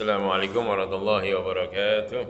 السلام عليكم ورحمة الله وبركاته.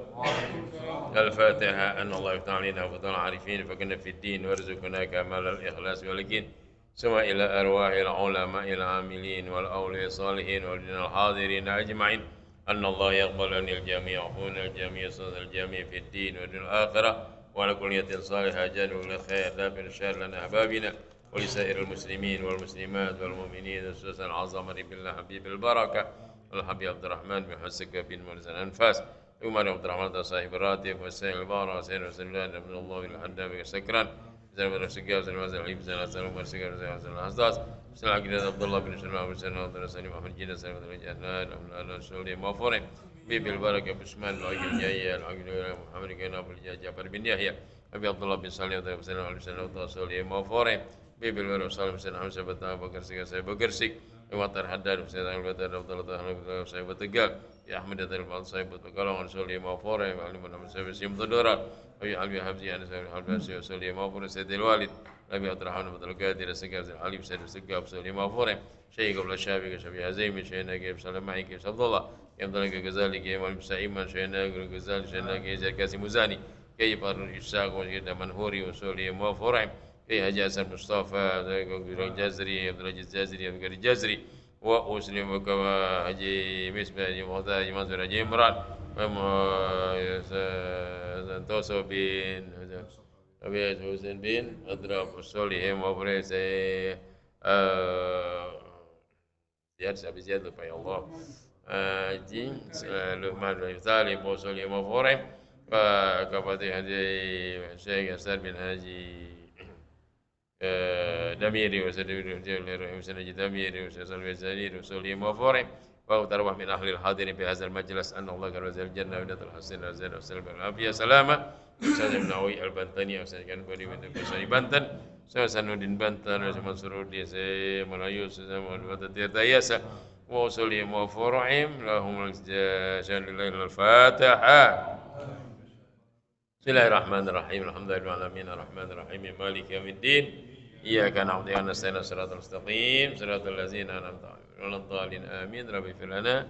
الفاتحة. أن الله يفتح علينا وفتح العارفين فكنا في الدين وارزقنا كمال الإخلاص واليقين. ثم إلى أرواح العلماء العاملين والأولياء الصالحين والجن الحاضرين أجمعين أن الله يقبل عن الجميع ويعفون الجميع ويصلح الجميع في الدين والدنيا الآخرة وعلى كل نية صالحة جانب الخير لا من شر لنا أحبابنا ولسائر المسلمين والمسلمات والمؤمنين خصوصا العظمة بالله حبيب البركة الحبيب عبد الرحمن بن حسك بن مرزا الأنفاس عمر عبد الرحمن صاحب الراتب والسيد البارة وسيد وسلمان بن الله الحداب سكران زين بن سكاب زين وزن علي زين حسن عمر سكر زين حسن الحساس بسم الله عبد الله بن سلمان بن سلمان بن سليم محمد جنة سلمان بن جنان أمنا رسول مغفور بيبي البركة بسمان العقل جاية العقل محمد كان أبو جعفر بن يحيى أبي عبد الله بن سليم بن سلمان عليه السلام رسول مغفور بيبي البركة صالح بن سلمان حمزة بن أبو بكر سكر سيد بكرسك Iwatar Haddad Husain al-Badar Abdullah Ta'ala Sahibat Tegal Ya Ahmad Al-Fadl Sahibat Pekalongan Soli Mawfore Ali Muhammad Sahibat Sim Tudura Abi Albi Habzi Ani Sahibat Al-Basi Soli Mawfore Sayyidil Walid Abi Abdurrahman Abdul Qadir Segab Ali Sayyid Segab Soli Mawfore Syekh Abdullah Syafiq Syafiq Azimi Syekh Nagib Salam Ma'iki Abdullah Yang Abdullah Ghazali Kiai Malim Sa'iman Syekh Nagib Ghazali Syekh Nagib Zaid Qasim Muzani Kiai Farul Ishaq Syekh Manhuri Soli Mawfore Kiai Haji Hasan Mustafa Abdul Jazri Abdul Jazri Abdul Jazri وأسلم كما حجي مسبة حجي مختار حجي منصور حجي إمران سنتوسو بن أبي حسين بن أضرب الصالح وفريس زياد سبي زياد lupa ya Allah haji Luqman bin Talib وصالح وفريس كفتي حجي Syekh Hasan bin Haji دميري وسلمي وسنجي دميري وسلمي زليل وسلمي مفوري وتروح من أهل الحاضرين في هذا المجلس أن الله كان وزير الجنة ونت الحسن والزين والسلام والعافية سلامة أستاذ ابن عوي البنتني أستاذ كان بني من كسري بنتن أستاذ سنودين بنتن أستاذ منصور الدين سي ملايو أستاذ محمد تيرتايسة وصلي مفورهم لهم شان الله الفاتحة بسم الله الرحمن الرحيم الحمد لله رب العالمين الرحمن الرحيم مالك يوم الدين إياك نعبد وإياك نستعين صراط المستقيم صراط الذين أنعمت عليهم غير الضالين آمين رب اغفر لنا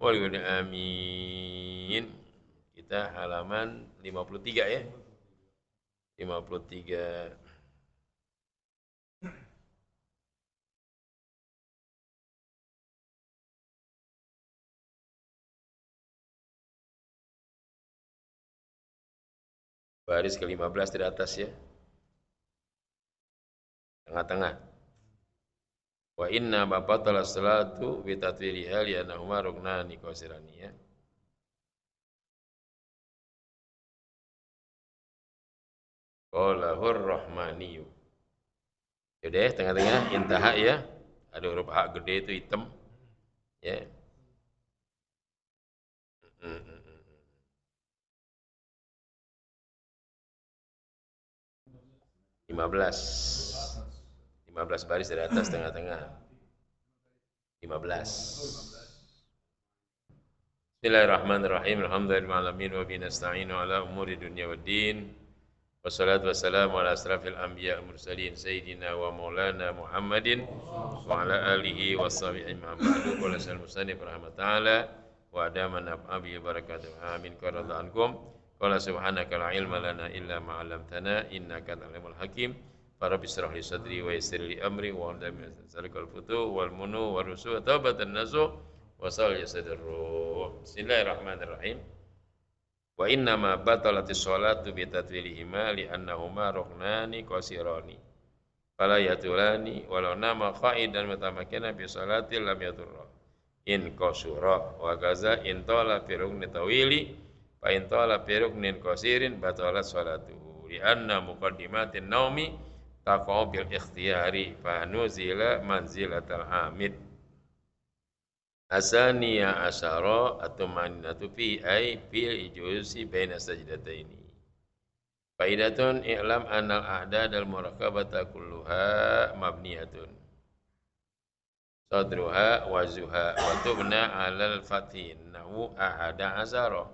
ولنا آمين. Kita halaman 53 ya. 53. Baris ke-15 di atas ya. Tengah-tengah. Wa inna ma batala salatu bi tatwiliha li annahuma ruknani qasirani ya. Qalahur rahmaniyu. Yaudah tengah-tengah intaha ya. Ada huruf H gede itu hitam. Ya. Lima belas baris dari atas tengah-tengah. 15. Bismillahirrahmanirrahim. Alhamdulillahirrahmanirrahim. Wa bihi nasta'inu ala umuri dunya waddin. Wassalatu wassalamu ala asrafil anbiya wal mursalin sayyidina wa maulana Muhammadin wa ala alihi wa sahbihi ajma'in. Qala al-musannif rahimahullah wa adama naf'i barakatuh. Amin qarada ankum. Qala subhanaka la ilma lana illa ma 'allamtana innaka antal alimul hakim. Rabbi shrah li sadri wa yassir li amri wa hlul 'uqdatam min lisani futu wal munu war rusu taubatan nasuh wa sal yasadir ruh. Bismillahirrahmanirrahim. Wa inna ma batalatis sholatu bi tatwilihima li annahuma ruknani qasirani fala yatulani walau nama qaidan mutamakkina bi sholati lam yaturra in qasura wa kaza in tala fi rukni tawili fa in tala fi ruknin qasirin batalat sholatuhu li anna muqaddimatin naumi taqaw bil ikhtiyari fa nuzila manzilatal hamid. Asaniya asyara at-tumaninatu fi ay fil ijusi baina sajdataini. Faidatun i'lam anal a'dad al-murakabata kulluha mabniyatun. Sadruha wa zuha wa tubna 'alal fathi nahu ahada asyara.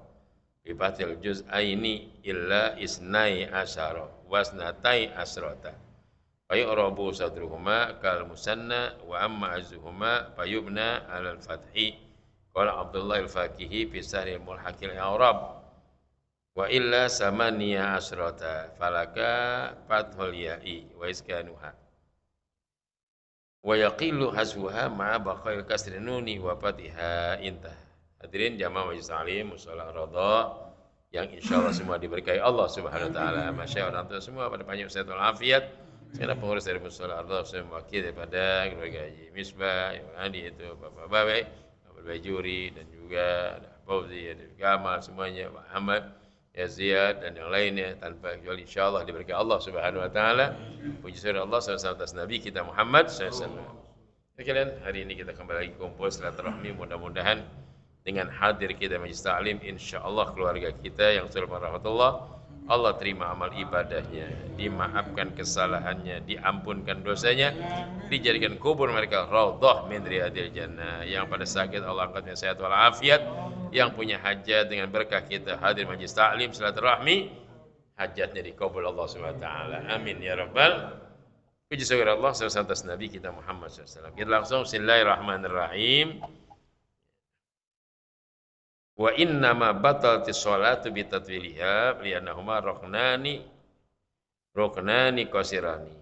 Bi fathil juz'aini illa isnai asyara wasnatai asrata. Fayu'rabu sadruhuma kal musanna wa amma azuhuma fayubna 'alal fathi Qala Abdullah al-Faqihi fi Sahih Mulhaqil I'rab wa illa samaniya asrata falaka fathul ya'i wa iskanuha wa yaqilu hasbuha ma'a baqail kasri nuni wa fatiha intah. Hadirin jamaah majelis taklim mushola Ar-Raudha yang insyaallah semua diberkahi Allah Subhanahu wa taala. Masyaallah orang tua semua pada panjang sehat walafiat. Segenap pengurus dari mushola Ar-Raudha semua mewakili daripada keluarga Haji Misbah, yang Andi itu Bapak Babe, Bapak Bajuri dan juga ada Fauzi, ada Gamal semuanya, Pak Ahmad, Yazid dan yang lainnya tanpa kecuali insyaallah diberkahi Allah Subhanahu wa taala. Puji syukur Allah sallallahu atas Nabi kita Muhammad sallallahu alaihi wasallam. Sekalian, hari ini kita kembali lagi kumpul silaturahmi, mudah-mudahan dengan hadir kita majelis taklim insyaallah keluarga kita yang selalu rahmatullah Allah terima amal ibadahnya, dimaafkan kesalahannya, diampunkan dosanya, dijadikan kubur mereka raudhah min riyadil jannah. Yang pada sakit Allah angkatnya sehat walafiat, yang punya hajat dengan berkah kita hadir majelis taklim silaturahmi, hajatnya dikabul Allah Subhanahu wa taala. Amin ya rabbal. Puji syukur Allah sallallahu atas Nabi kita Muhammad sallallahu alaihi wasallam. Kita langsung bismillahirrahmanirrahim. Wa innama batalati sholatu bitatwiliha liannahuma ruknani qasirani.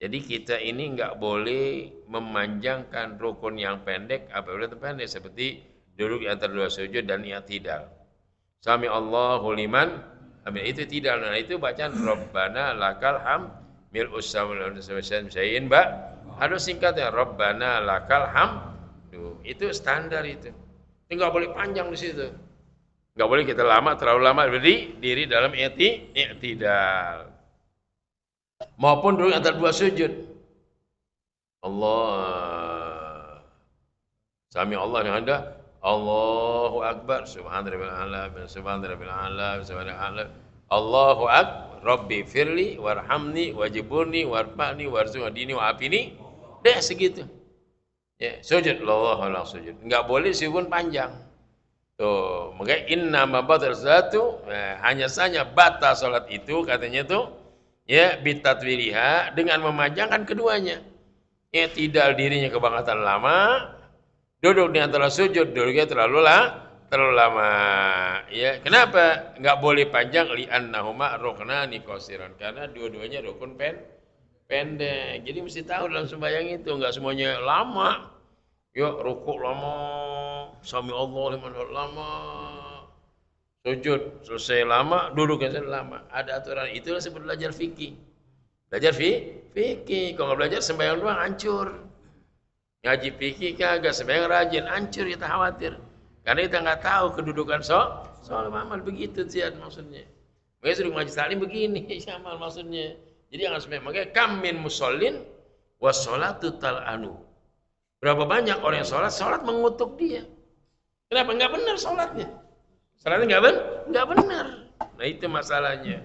Jadi kita ini enggak boleh memanjangkan rukun yang pendek apabila itu pendek, seperti duduk di antara dua sujud dan i'tidal. Sami Allahu liman amin, itu tidak. Nah itu bacaan Rabbana lakal hamd mil'us samawati wal ardi Mbak. Harus singkatnya Rabbana lakal hamd. Itu standar itu. Enggak boleh panjang di situ. Enggak boleh kita terlalu lama berdiri dalam i'tidal. Maupun duduk antara dua sujud. Allah. Sami Allah yang ada. Allahu Akbar. Subhanallah subhanallah. Allahu Akbar. Rabbi firli warhamni wajiburni warfa'ni warzuqni wa'afini. Deh segitu. Ya, sujud Allah sujud. Enggak boleh sujud panjang. Tuh, makanya inna ma batal salatu, hanya saja batal salat itu katanya tuh ya bitatwiliha dengan memanjangkan keduanya. Ya tidak dirinya kebangetan lama, duduk di antara sujud duduknya terlalu lama. Ya, kenapa enggak boleh panjang? Li annahuma ruknani qasiran, karena dua-duanya rukun pendek. Jadi mesti tahu dalam sembahyang itu enggak semuanya lama. Ya rukuk lama, sami Allah liman lama, sujud selesai lama, duduknya selesai lama. Ada aturan. Itulah sebut belajar fikih. Belajar fikih. Kalau nggak belajar sembahyang doang hancur. Ngaji fikih kagak, sembahyang rajin hancur, kita khawatir. Karena kita nggak tahu kedudukan soal amal, begitu Ziad maksudnya. Makanya suruh ngaji taklim begini amal maksudnya. Jadi jangan sembahyang. Makanya kam min musallin was sholatu tal'anu. Berapa banyak orang yang sholat mengutuk dia. Kenapa? Enggak benar sholatnya. Sholatnya enggak benar. Nah itu masalahnya.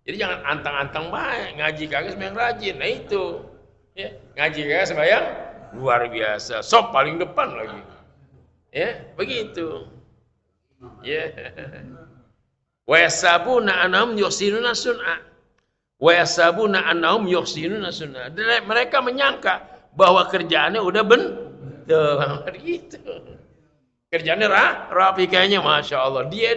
Jadi jangan antang-antang baik, ngaji kagak sembahyang rajin. Nah itu. Ya, ngaji kagak sembahyang luar biasa. Sop paling depan lagi. Ya, begitu. Ya. Wa yasabuna annahum yuhsinuna sun'a. Wa yasabuna annahum yuhsinuna sun'a. Mereka menyangka bahwa kerjaannya udah bener gitu. Kerjaannya rapi kayaknya, masya Allah. Dia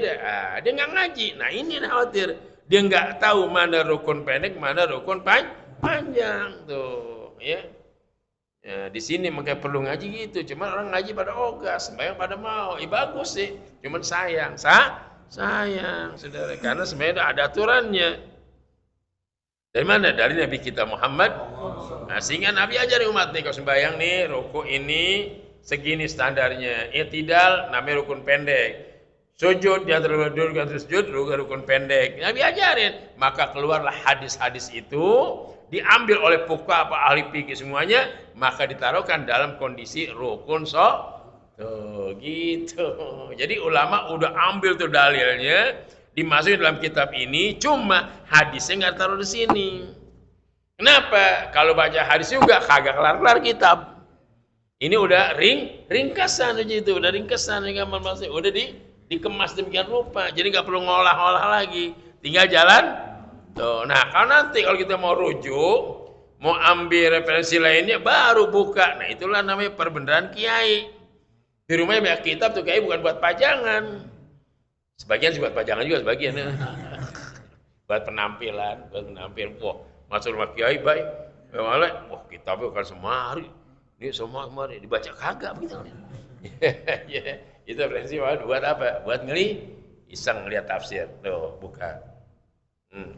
nggak ngaji. Nah ini khawatir. Dia nggak tahu mana rukun pendek, mana rukun panjang tuh. Ya. Ya, di sini makanya perlu ngaji gitu. Cuman orang ngaji pada ogah, sembahyang pada mau. Bagus sih. Cuman sayang, saudara. Karena sebenarnya ada aturannya. Dari mana? Dari Nabi kita Muhammad. Nah, sehingga Nabi ajarin umat nih, kalau sembahyang nih, rukuk ini segini standarnya. I'tidal namanya rukun pendek. Sujud di antara duduk antara sujud rukun pendek. Nabi ajarin. Maka keluarlah hadis-hadis itu, diambil oleh fuqaha, ahli fikih semuanya, maka ditaruhkan dalam kondisi rukun tuh, gitu. Jadi ulama udah ambil tuh dalilnya, dimasukin dalam kitab ini, cuma hadisnya nggak taruh di sini. Kenapa? Kalau baca hadis juga kagak kelar-kelar kitab. Ini udah ringkasan aja itu, udah ringkasan udah dikemas demikian rupa. Jadi nggak perlu ngolah-ngolah lagi, tinggal jalan. Tuh, nah kalau kita mau rujuk, mau ambil referensi lainnya, baru buka. Nah itulah namanya perbendaharaan kiai. Di rumahnya banyak kitab tuh kayak bukan buat pajangan. Sebagian sih buat pajangan juga sebagian. Buat penampilan. Wah, masuk rumah kiai baik. Malah, wah kitabnya bukan semari. Ini semari dibaca kagak begitu. Ya, itu referensi buat apa? Buat iseng ngeliat tafsir. Tuh, bukan.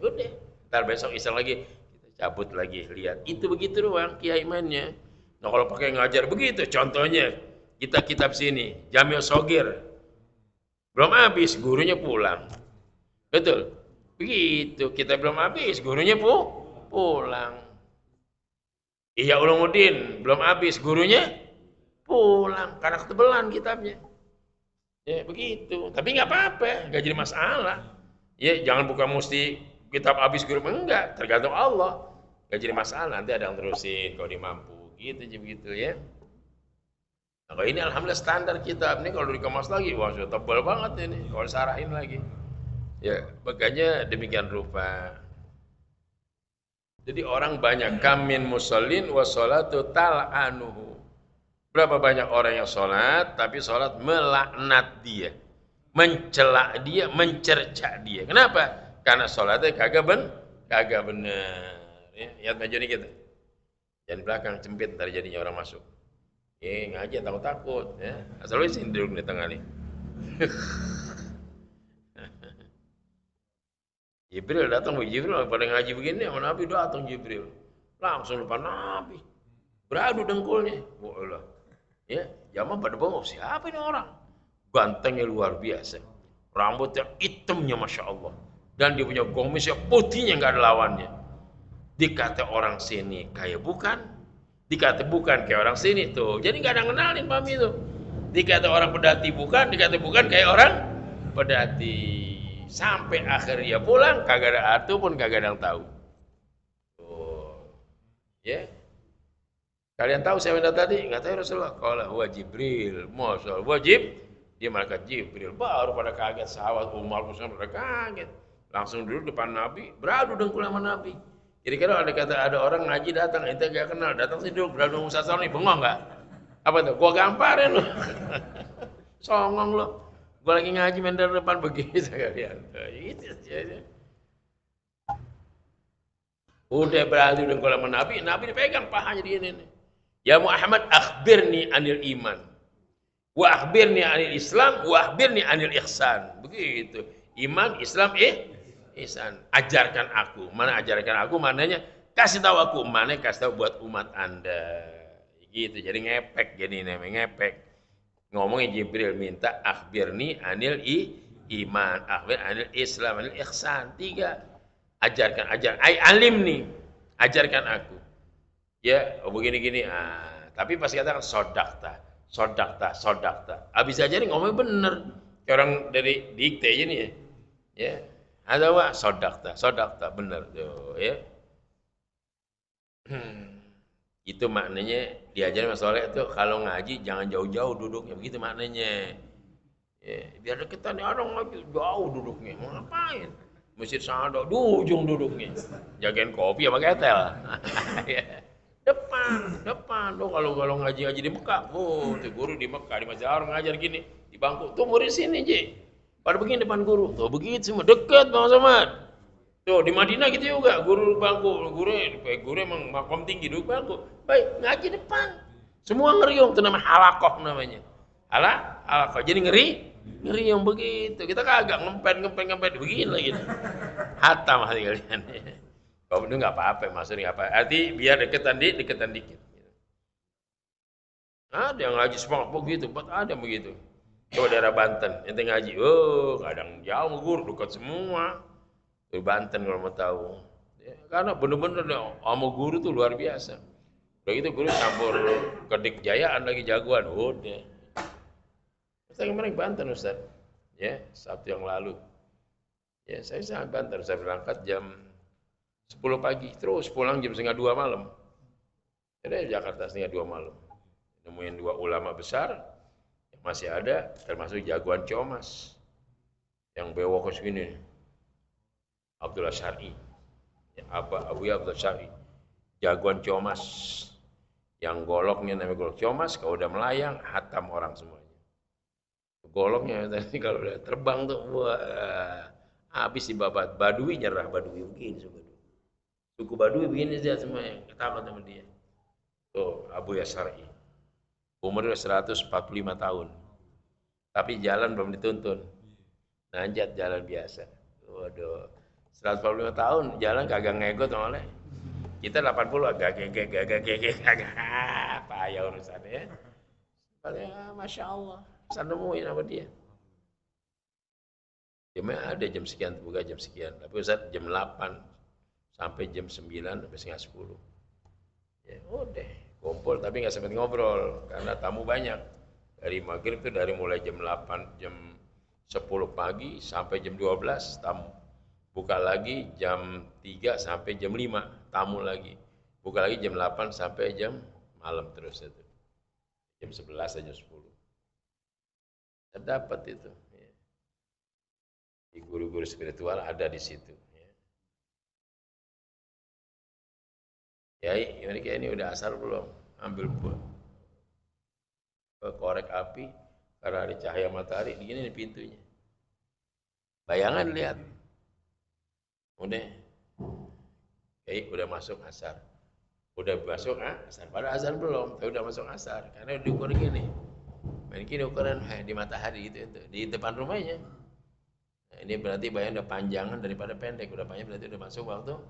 Udah. Ntar besok iseng lagi kita cabut lagi lihat. Itu begitu doang kiai mainnya. Nah kalau pakai ngajar begitu, contohnya kita kitab sini, Jami'us Shogir, belum habis, gurunya pulang. Betul? Begitu, kita belum habis, gurunya pulang. Ihya Ulumuddin, belum habis, gurunya pulang. Karena ketebelan kitabnya. Ya begitu, tapi nggak apa-apa, nggak jadi masalah. Ya jangan buka mesti kitab habis guru, enggak, tergantung Allah. Nggak jadi masalah, nanti ada yang terusin kalau dia mampu. Gitu begitu ya. Nah, kalau ini alhamdulillah standar kitab. Ini kalau dikemas lagi, wah sudah tebal banget ini. Kalau disarahin lagi. Ya, makanya demikian rupa. Jadi orang banyak kamin musallin wa sholatu tal'anuhu. Berapa banyak orang yang sholat, tapi sholat melaknat dia. Mencela dia, mencerca dia. Kenapa? Karena sholatnya kagak benar. Ya, lihat maju nih kita. Jangan belakang cempit ntar jadinya orang masuk. Ngaji takut-takut ya. Asal lu sini duduk di tengah nih. Jibril datang, Jibril pada ngaji begini sama Nabi datang Jibril. Langsung depan Nabi. Beradu dengkulnya. Wallah. Ya, zaman pada bengok siapa ini orang? Gantengnya luar biasa. Rambutnya hitamnya Masya Allah. Dan dia punya gomis yang putihnya nggak ada lawannya. Dikata orang sini kayak bukan, dikata bukan kayak orang sini tuh. Jadi nggak ada ngenalin Mami tuh. Dikata orang pedati bukan, dikata bukan kayak orang pedati. Sampai akhir dia pulang, kagak ada atu pun kagak ada yang tahu. Oh, ya. Kalian tahu siapa yang tadi? Nggak tahu Rasulullah. Qala huwa Jibril. Masya Allah. Wajib. Dia malaikat Jibril. Baru pada kaget sahabat Umar Musa pada kaget. Langsung duduk depan Nabi, beradu dengkul sama Nabi. Jadi kalau ada orang ngaji datang, ente gak kenal, datang sih duduk, beradu Musa nih, bengong nggak? Apa tuh? Gua gamparin lo. Songong lo. Gua lagi ngaji main dari depan begitu kalian. Itu aja. Udah beradu dengkul sama Nabi, Nabi dipegang pahanya dia ini. Ya Muhammad, akhbirni anil iman. Wa akhbirni anil Islam, wa akhbirni anil ihsan. Begitu. Iman, Islam, ihsan. Ajarkan aku. Mana ajarkan aku? Mananya kasih tahu aku. Mana kasih tahu buat umat Anda. Gitu. Jadi ngepek. Jadi namanya ngepek. Ngomongin Jibril minta akhbirni anil iman, akhbir anil Islam, anil ihsan. 3. Ajarkan. Alimni. Ajarkan aku. Ya, begini-gini. Tapi pas katakan sodakta. Habis aja nih ngomongnya bener. Kayak orang dari dikte aja nih ya. Ya. Ada wa sodakta bener tuh ya. Itu maknanya diajarin Mas Soleh itu kalau ngaji jangan jauh-jauh duduknya, begitu maknanya. Ya, biar deketan nih orang ngaji jauh duduknya. Mau ngapain? Masjid sana di ujung duduknya. Jagain kopi sama ketel. Depan dong kalau ngaji di Mekah. Oh, tuh guru di Mekah di Masjid Haram ngajar gini di bangku. Tuh murid sini, Ji. Pada begini depan guru. Tuh begitu semua dekat Bang Samad. Tuh di Madinah gitu juga, guru bangku, guru emang makom tinggi duduk bangku. Baik, ngaji depan. Semua ngeriung, itu namanya halakoh namanya. Halakoh. Jadi ngeriung begitu. Kita kagak ngempet begini lagi. Hatam hati kalian. Kalau itu nggak apa-apa, maksudnya nggak apa. Arti biar deketan dikit. Ada yang ngaji semangat begitu, ada begitu. Coba daerah Banten, ente ngaji, kadang jauh guru, dekat semua. Di Banten kalau mau tahu. Ya, karena bener-bener sama guru tuh luar biasa. Udah gitu guru campur kedik jayaan lagi jagoan, udah. Saya kemarin Banten Ustaz, ya Sabtu yang lalu. Ya saya sangat Banten, saya berangkat jam 10 pagi, terus pulang jam 1:30 malam. Jadi Jakarta 1:30 malam. Nemuin 2 ulama besar yang masih ada, termasuk jagoan Ciomas yang bewok ke sini. Abdullah Syar'i, ya, Abu Abdullah Syar'i, jagoan Ciomas, yang goloknya namanya golok Ciomas, kalau udah melayang, hatam orang semuanya. Goloknya tadi kalau udah terbang tuh, wah, habis di babat. Badui nyerah, Badui begini suku Badui begini dia semua yang takut sama dia. Tuh Abu Yasari, umurnya 145 tahun, tapi jalan belum dituntun, nanjat jalan biasa. Waduh, 145 tahun jalan kagak ngegot oleh kita 80 agak agak payah urusannya ya. Paling masya Allah, saya nemuin sama dia. Jamnya ada jam sekian buka jam sekian, tapi Ustaz jam 8 sampai jam 9 sampai setengah 10. Ya udah, kumpul tapi nggak sempat ngobrol karena tamu banyak. Dari maghrib itu dari mulai jam 8, jam 10 pagi sampai jam 12 tamu. Buka lagi jam 3 sampai jam 5 tamu lagi. Buka lagi jam 8 sampai jam malam terus itu. Jam 11 jam 10. Saya dapat itu. Di guru-guru spiritual ada di situ. Ya, ini udah asar belum? Ambil korek api karena ada cahaya matahari, begini nih pintunya. Bayangan lihat. Udah. Udah masuk asar. Udah masuk asar. Padahal asar belum, tapi udah masuk asar. Karena diukur gini. Main gini ukuran di matahari itu di depan rumahnya. Nah, ini berarti bayang udah panjangan daripada pendek. Udah panjang berarti udah masuk waktu.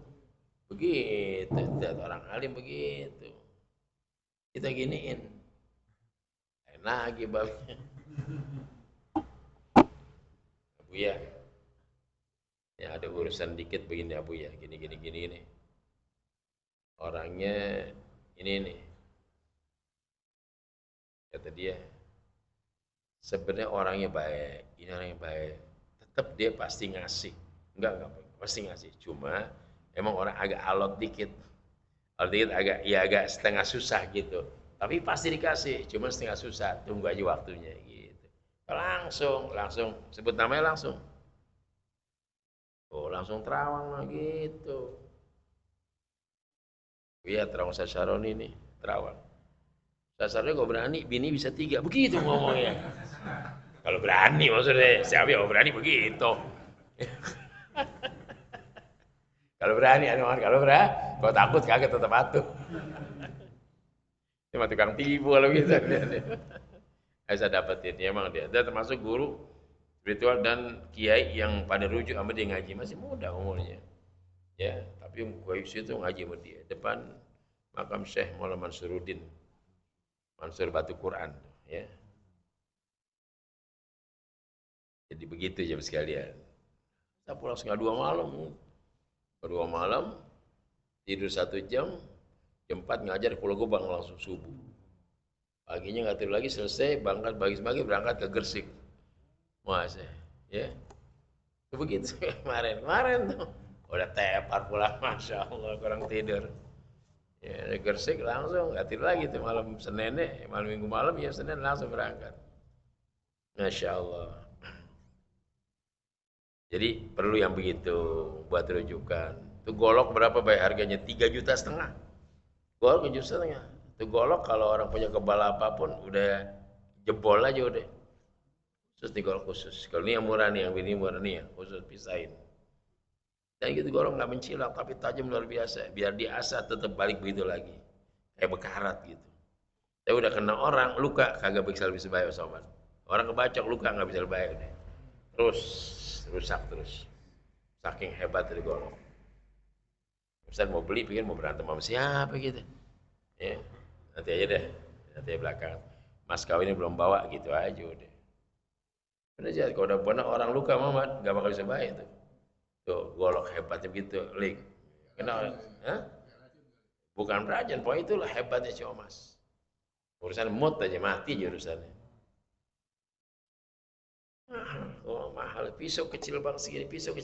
Begitu, lihat orang alim begitu. Kita giniin. Enak lagi babnya. Abu ya. Ya ada urusan dikit begini Abu ya, gini. Orangnya ini nih. Kata dia, sebenarnya orangnya baik, ini orang yang baik. Tetap dia pasti ngasih. Enggak, pasti ngasih. Cuma emang orang agak alot dikit. Alot dikit agak setengah susah gitu. Tapi pasti dikasih, cuma setengah susah. Tunggu aja waktunya gitu. Langsung sebut namanya langsung. Oh, langsung terawang lah gitu. Iya, terawang Sasaron ini, terawang. Sasaronnya kok berani, bini bisa 3, begitu ngomongnya. Kalau berani maksudnya, siapa yang berani begitu. Kalau berani, kalau takut kaget tetap atuh. Cuma tukang tipu kalau gitu. Saya dapetin, ya emang dia termasuk guru spiritual dan kiai yang pada rujuk sama dia ngaji, masih muda umurnya. Ya, tapi Kuwais itu ngaji sama dia depan makam Syekh Maulana Mansuruddin, Mansur Batu Quran, ya. Jadi begitu jam sekalian. Kita pulang setengah 2 malam, tidur 1 jam, jam 4 ngajar Pulau Gebang langsung subuh. Paginya nggak tidur lagi, selesai berangkat pagi berangkat ke Gresik. Masa, ya. Begitu kemarin tuh. Udah tepar pulang, masya Allah kurang tidur. Ya, Gresik langsung nggak tidur lagi tuh malam Seninnya, malam Minggu malam ya Senin langsung berangkat. Masya Allah. Jadi perlu yang begitu buat rujukan. Itu golok berapa bayar harganya? 3,5 juta. Golok 3,5 juta. Itu golok kalau orang punya kebal apapun udah jebol aja udah. Terus di golok khusus. Kalau ini yang murah nih, yang ini murah nih ya, khusus pisahin. Dan gitu golok nggak mencilak tapi tajam luar biasa. Biar diasah tetap balik begitu lagi. Kayak bekarat gitu. Tapi udah kena orang luka kagak bisa bayar sobat. Orang kebacok luka nggak bisa bayar deh. Terus rusak terus. Saking hebat dari golok. Ustaz mau beli pikir mau berantem sama siapa gitu. Ya, nanti aja deh. Nanti belakang. Mas kawinnya belum bawa gitu aja udah. Bener aja kalau udah pernah orang luka Muhammad nggak bakal bisa bayar tuh. Tuh golok hebatnya begitu, link. Kenal? Hah? Bukan rajin, pokoknya itulah hebatnya si Omas. Urusan mood aja mati aja urusannya. Mahal, pisau kecil banget segini, pisau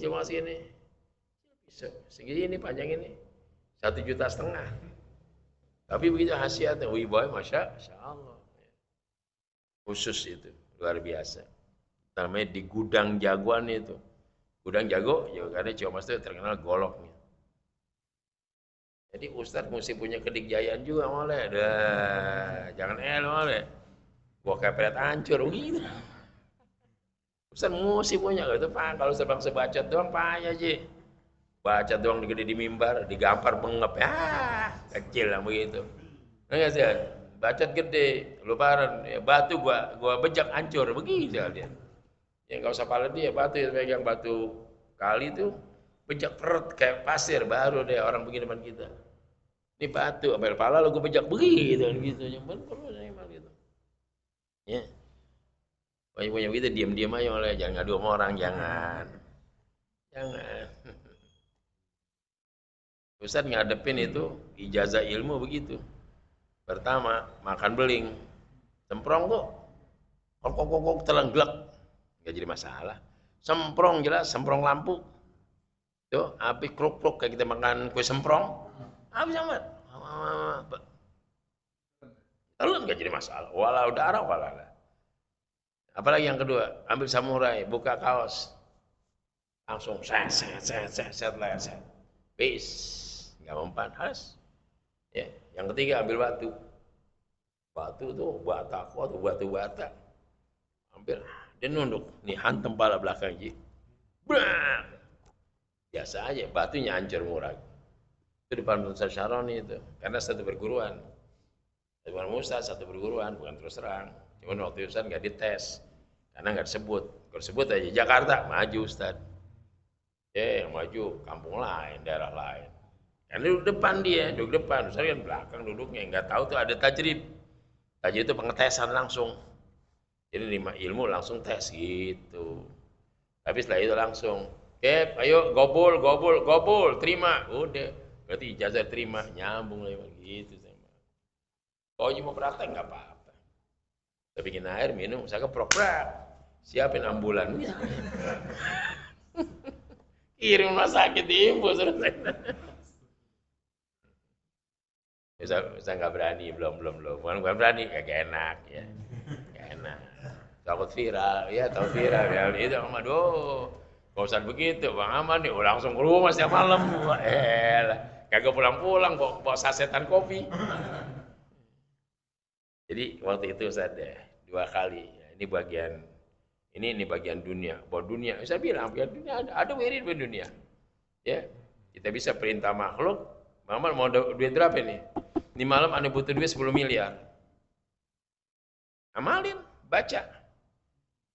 segini panjang ini 1,5 juta. Tapi begitu khasiatnya, boy, masya Allah. Khusus itu, luar biasa. Namanya di gudang jagoan itu. Gudang jago, ya karena Ciomas itu terkenal goloknya. Jadi Ustadz mesti punya kedikjayaan juga oleh. Jangan oleh. Gua kepret hancur gitu. Ustaz mesti punya gitu Pak. Kalau sebang sebacot doang payah aja. Baca doang digede di mimbar, digampar bengep ya, kecil lah begitu. Enggak sih, bacot gede, luparan, ya, batu gua bejak hancur begitu dia. Ya enggak usah pala dia, batu yang pegang batu kali itu bejak perut kayak pasir baru deh orang begini depan kita. Ini batu, ambil pala lu gua bejak begitu gitu, cuman perlu emang gitu. Ya, punya gitu diam-diam aja oleh jangan ngadu sama orang, jangan. Jangan. Ustaz ngadepin itu ijazah ilmu begitu. Pertama, makan beling. Semprong kok. Kok telengglek. Enggak jadi masalah. Semprong jelas, semprong lampu. Tuh, api kruk-kruk kayak kita makan kue semprong. Habis amat. Telur enggak jadi masalah. Walau darah walau. Apalagi yang kedua, ambil samurai, buka kaos. Langsung set set. Peace. Enggak mempan, harus. Ya, yang ketiga ambil batu. Batu tuh bataku atau batu bata. Ambil dia nunduk, nih hantam pala belakang ji. Bang. Biasa aja, batunya hancur murah. Itu depan Ustaz Syaroni itu, karena satu perguruan. Depan Ustaz satu perguruan, bukan terus terang. Cuman waktu Ustaz nggak dites, karena nggak disebut. Kalau disebut aja Jakarta, maju Ustaz. Yang maju kampung lain, daerah lain. Karena duduk depan dia, duduk depan. Ustaz kan belakang duduknya, nggak tahu tuh ada tajrib. Tajrib itu pengetesan langsung. Jadi lima ilmu langsung tes gitu. Tapi setelah itu langsung, Kep, ayo gobul, terima. Udah, berarti ijazah terima, nyambung lagi gitu. Kalau mau praktek nggak apa-apa. Kita bikin air, minum, saya keprok-prok. Siapin ambulan. Kirim rumah sakit info selesai. Saya nggak berani, belum. Bukan berani, kagak enak ya. Gak enak. Takut viral, ya tahu viral ya itu aduh. Gak usah begitu, Bang Aman nih langsung ke rumah setiap malam. Kagak pulang-pulang bawa sasetan kopi. Jadi waktu itu saya deh 2 kali. Ini bagian dunia. Bahwa dunia, saya bilang biar dunia ada wirid di dunia. Ya, kita bisa perintah makhluk. Mama mau duit berapa nih? Ini malam Anda butuh duit 10 miliar. Amalin, baca.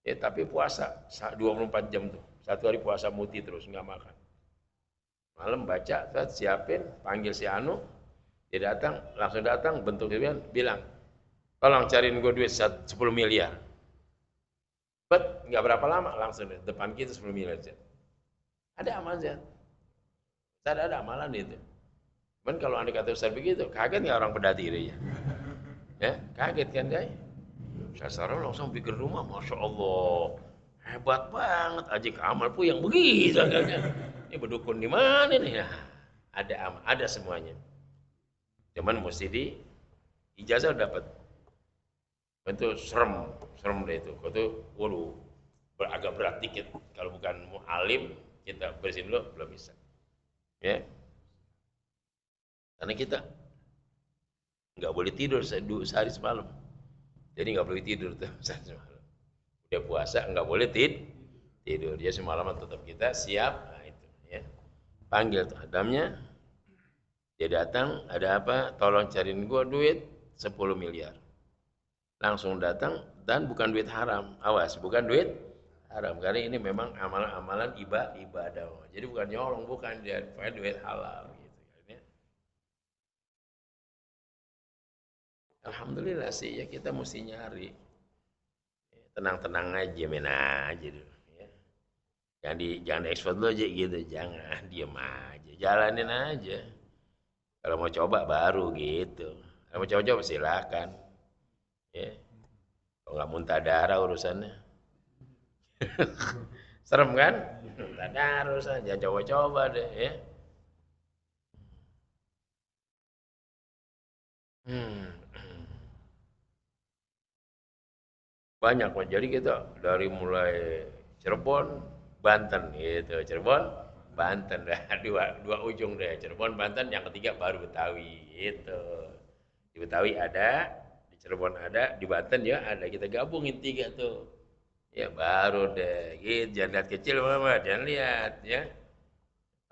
Ya, tapi puasa 24 jam tuh. 1 hari puasa muti terus, nggak makan. Malam baca, siapin, panggil si Anu. Dia datang, langsung datang, bentuk dia bilang, tolong cariin gue duit 10 miliar. Bet, nggak berapa lama, langsung depan kita 10 miliar. Ada amalan, ada amalan itu. Cuman kalau anda kata Ustaz begitu, kaget nggak orang pedati ini ya? Ya, kaget kan guys? Sasaran langsung bikin rumah, Masya Allah. Hebat banget, Ajik Amal pun yang begitu. Ini berdukun di mana nih? Nah, ada semuanya. Cuman mesti di ijazah dapat. Itu serem deh itu. Itu, waduh, agak berat dikit. Kalau bukan mu'alim, kita bersihin dulu, belum bisa. Ya. Karena kita nggak boleh tidur sehari semalam. Jadi nggak boleh tidur tuh semalam. Udah puasa nggak boleh tidur. Dia semalaman tetap kita siap. Nah itu ya. Panggil tuh Adamnya. Dia datang, ada apa? Tolong cariin gua duit 10 miliar. Langsung datang dan bukan duit haram. Awas, bukan duit haram. Karena ini memang amalan-amalan ibadah. Jadi bukan nyolong, bukan dia duit halal gitu. Alhamdulillah sih ya kita mesti nyari. Tenang-tenang aja, main aja dulu. Ya. Jangan ekspor dulu aja gitu, jangan diem aja, jalanin aja. Kalau mau coba baru gitu. Kalau mau coba silakan. Ya. Kalau nggak muntah darah urusannya. Serem kan? Muntah darah urusannya, jangan coba-coba deh ya. Banyak kok. Jadi kita dari mulai Cirebon, Banten gitu. Cirebon, Banten dah dua ujung deh. Cirebon, Banten, yang ketiga baru Betawi gitu. Di Betawi ada, di Cirebon ada, di Banten ya ada. Kita gabungin 3 tuh. Ya baru deh, gitu. Jangan lihat kecil mama, jangan lihat ya.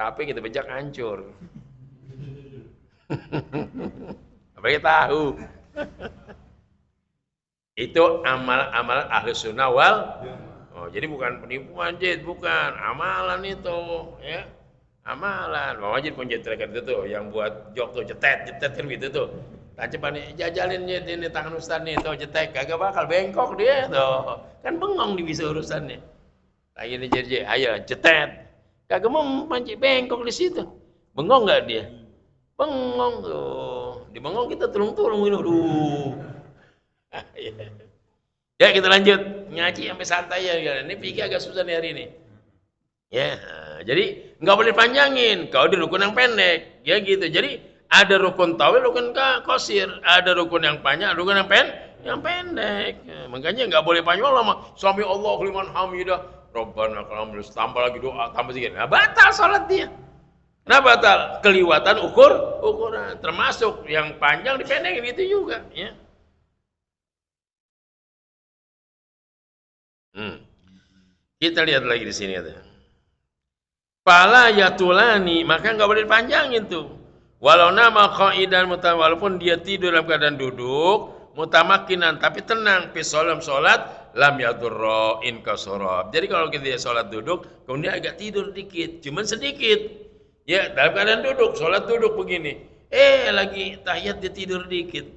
Tapi kita bejak hancur. Apalagi tahu. Itu amal-amal ahli sunnah wal. Oh, jadi bukan penipuan jid, bukan amalan itu, ya. Amalan. Mau wajib penjetrakan itu tuh, yang buat jok tuh cetet kan gitu tuh. Tacepan nih, jajalin jid ini tangan ustaz nih tuh cetek, kagak bakal bengkok dia tuh. Kan bengong di bisa urusannya. Lagi nih jid, ayo cetet. Kagak mau mancing bengkok di situ. Bengong nggak dia? Bengong tuh. Di bengong kita tulung-tulung ini, aduh. Ya kita lanjut ngaji sampai santai ya. Ini pikir agak susah nih hari ini. Ya, jadi nggak boleh panjangin. Kalau di rukun yang pendek, ya gitu. Jadi ada rukun tawil, rukun qasir, ada rukun yang panjang, rukun yang pendek. Ya, makanya nggak boleh panjang lama. Sami Allahu liman hamidah, Rabbana alhamdulillah, tambah lagi doa, tambah sedikit. Nah, batal salat dia. Kenapa batal? Keliwatan ukuran, termasuk yang panjang dipendekin itu juga, ya. Kita lihat lagi di sini ada. Fala yatulani, maka nggak boleh dipanjangin tuh. Walau nama qaidan walaupun dia tidur dalam keadaan duduk, mutamakinan tapi tenang, fi sholat lam yadurra in kasara. Jadi kalau kita sholat duduk, kemudian agak tidur dikit, cuman sedikit. Ya, dalam keadaan duduk, sholat duduk begini. Lagi tahiyat dia tidur dikit.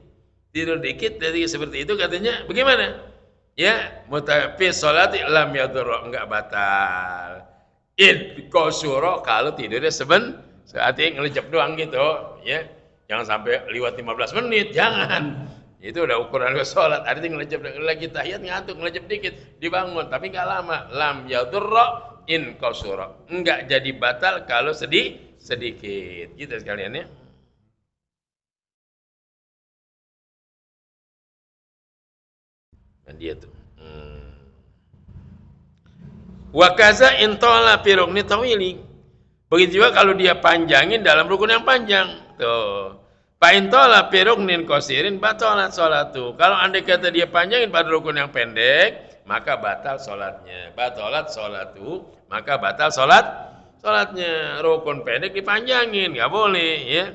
Tidur dikit, jadi seperti itu katanya bagaimana? Ya, mutafis sholat lam yadurra, enggak batal. Kosuro kalau tidurnya saatnya ngelejep doang gitu, ya. Jangan sampai lewat 15 menit, jangan. Itu udah ukuran sholat. Artinya ngelejep lagi tahiyat ngantuk, ngelejep dikit, dibangun, tapi enggak lama. Lam yadurra in kosuro, enggak jadi batal kalau sedikit. Gitu sekalian ya. Nah, dia tuh. Wa kaza intola fi rukni tawili. Begitu juga kalau dia panjangin dalam rukun yang panjang. Tuh. Fa intola fi ruknin qasirin batalat sholatu. Kalau andai kata dia panjangin pada rukun yang pendek, maka batal sholatnya. Batalat sholatu, maka batal sholatnya. Rukun pendek dipanjangin, nggak boleh, ya.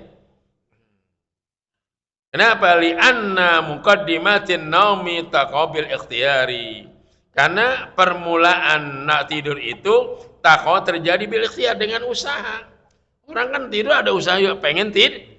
Kenapa? Li'anna muqaddimatin naumi taqabil ikhtiyari. Karena permulaan nak tidur itu taqwa terjadi bil ikhtiyar, dengan usaha. Orang kan tidur ada usaha, yuk pengen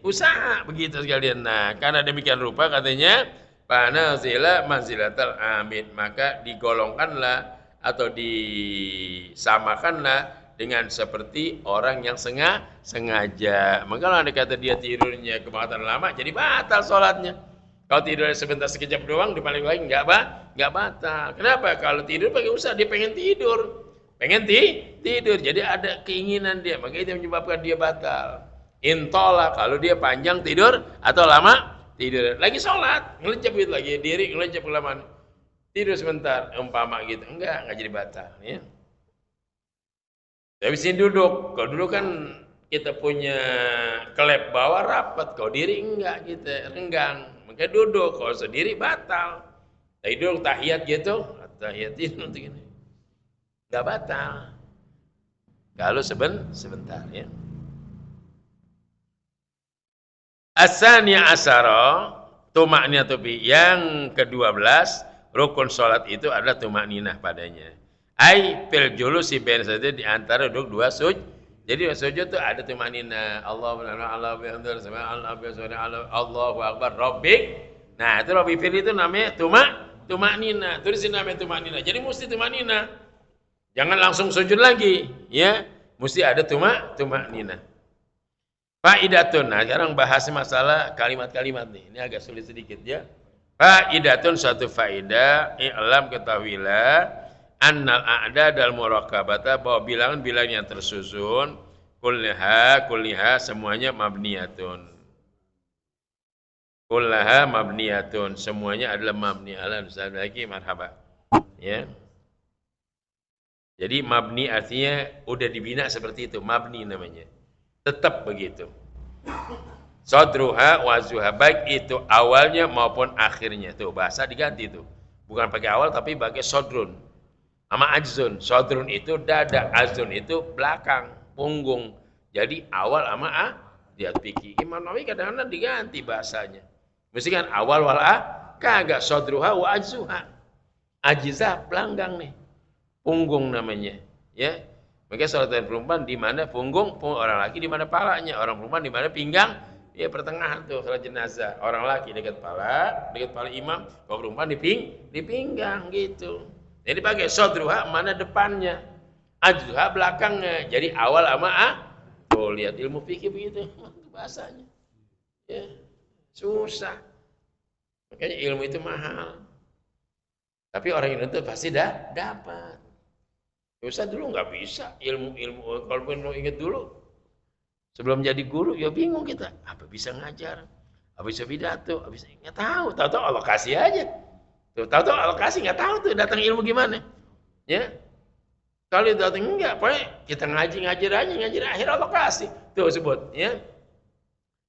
usaha begitu sekalian. Nah, karena demikian rupa katanya panazila manzilatal amid, maka digolongkanlah atau disamakanlah dengan seperti orang yang sengaja. Maka kalau ada kata dia tidurnya kebangkatan lama, jadi batal sholatnya. Kalau tidurnya sebentar sekejap doang, dibalik lagi nggak batal. Kenapa? Kalau tidur pakai usaha, dia pengen tidur, tidur. Jadi ada keinginan dia, maka itu menyebabkan dia batal. Intola kalau dia panjang tidur atau lama tidur, lagi sholat ngelejep gitu, lagi diri ngelejep kelamaan, tidur sebentar umpama gitu, enggak jadi batal, ya. Tapi sini duduk, kalau duduk kan kita punya kelep bawah rapat, kalau diri enggak, kita renggang, makanya duduk. Kalau sendiri batal. Tapi duduk tahiyat gitu, tahiyat itu gini, enggak batal. Kalau sebentar, ya. Asani asara tumakninah tubi, yang ke-12 rukun sholat itu adalah tumakninah padanya. Ai fil julusi bain saja, di antara duduk dua sujud. Jadi sujud itu ada tumakninah. Allahu akbar rabbik. Nah, itu rabbi fil itu namanya tumakninah. Tulisin namanya tumakninah. Jadi mesti tumakninah. Jangan langsung sujud lagi, ya. Mesti ada tumakninah. Faidatun. Nah, sekarang bahas masalah kalimat-kalimat nih. Ini agak sulit sedikit, ya. Faidatun, suatu faidah, i'lam ketahuilah annal a'dad al muraqabata, bahwa bilangan-bilangan yang tersusun kulliha semuanya mabniyatun. Kullaha mabniyatun, semuanya adalah mabni. Alhamdulillah lagi marhaba. Ya. Jadi mabni artinya udah dibina seperti itu, mabni namanya. Tetap begitu. Sodruha wazuha, baik itu awalnya maupun akhirnya. Tuh bahasa diganti tuh. Bukan pakai awal tapi pakai sodrun. Sama ajzun. Sodrun itu dada, azun itu belakang, punggung. Jadi awal sama lihat fikih. Imam Nawawi kadang-kadang diganti bahasanya. Mesti kan awal wal kagak sodruha wa ajzuha. Ajizah pelanggang nih. Punggung namanya, ya. Makanya sholatan perempuan di mana punggung orang laki di mana palanya, orang perempuan di mana pinggang, ya pertengahan tuh salat jenazah. Orang laki dekat pala imam, kalau perempuan di pinggang gitu. Jadi pakai sodruha mana depannya, ajzuha belakangnya. Jadi awal sama oh lihat ilmu fikih begitu bahasanya. Ya, susah. Makanya ilmu itu mahal. Tapi orang Indonesia pasti dapat. Ustaz dulu nggak bisa ilmu kalau mau ingat dulu sebelum jadi guru ya bingung kita apa bisa ngajar, apa bisa pidato, apa bisa nggak tahu Allah kasih aja. Tahu Allah kasih nggak tahu tuh datang ilmu gimana, ya. Kalau datang enggak, pokoknya kita ngajar aja akhir Allah kasih tuh sebut, ya.